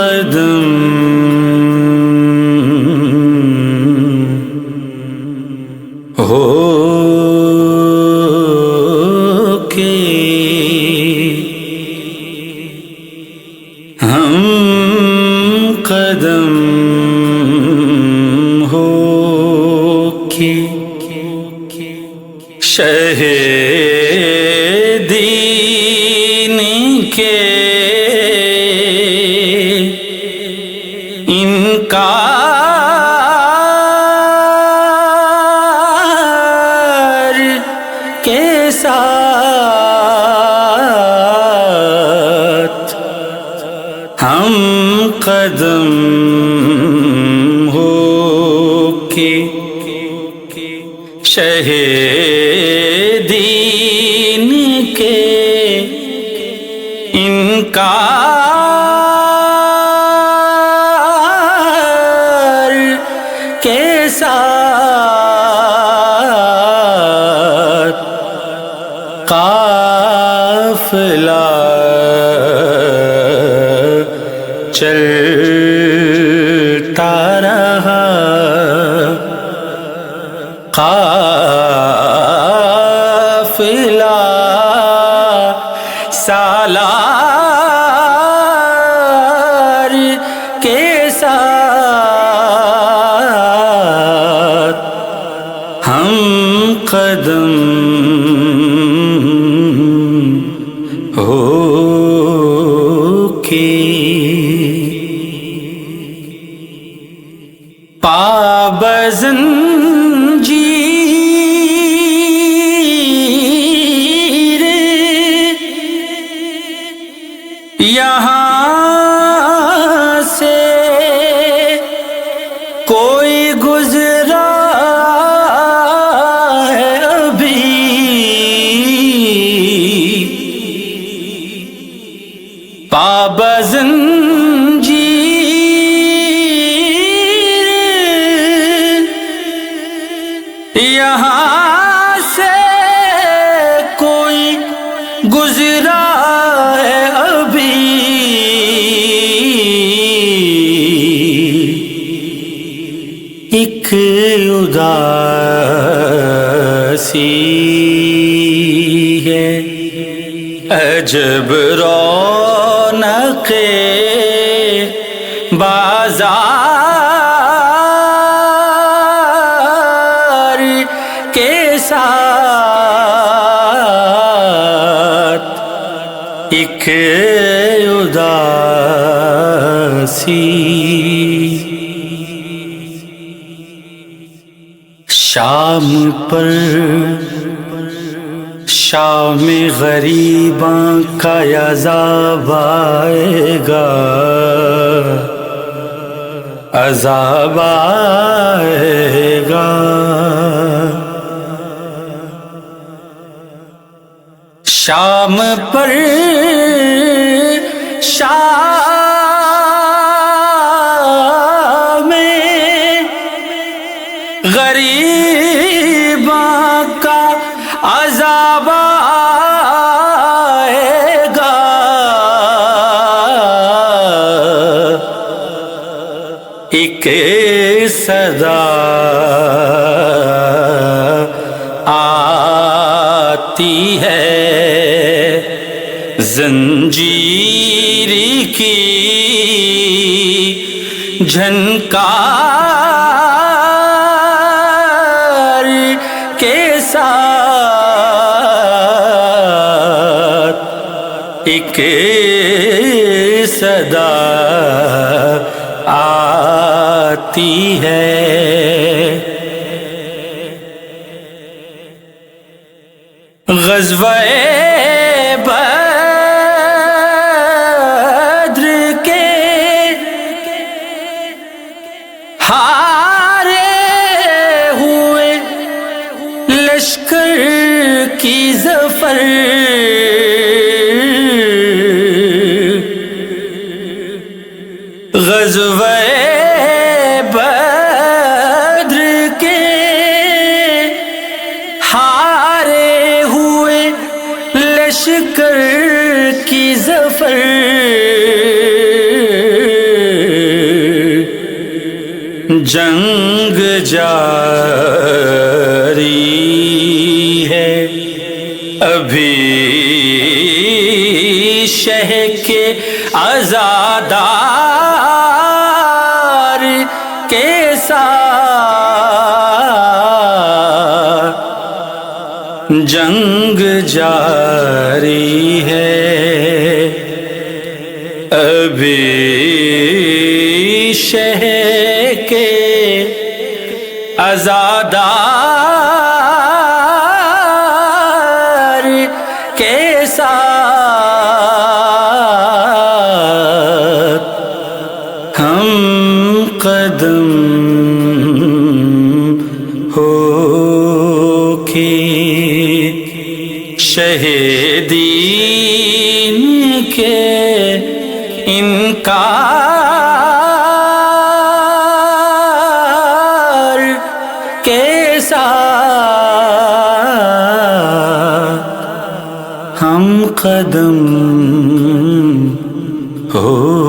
قدم ہو کے ہم قدم ہو کے شہ دین کے انکار کے ساتھ ہم قدم ہو کے شہ دین کے انکار کے ساتھ قافلہ چلتا رہا قافلہ سالار کے ساتھ ہم قدم ہو کے پابزنجیر یہاں سے کوئی گزرا ہے ابھی پابزنجیر یہاں سے کوئی گزرا ہے ابھی ایک اداسی ہے عجب رونق بازار کے ساتھ ایک اداسی شام پر شام غریباں کا عذاب آئے گا عذاب آئے گا شام پر شام غریباں کا عذاب آئے گا ایک صدا آتی ہے زنجیر کی جھنکار کے ساتھ ایک صدا آتی ہے غزوہ بدر کے ہارے ہوئے لشکر کی ظفر غزوہ بدر کے ہارے ہوئے لشکر کی ظفر جنگ جاری ہے ابھی شہ کے عزادار کے ساتھ جنگ جاری ہے ابھی شہ کے عزادار کے ساتھ ہم قدم ہو کے شہیدین کے انکار کے ساتھ ہم قدم ہو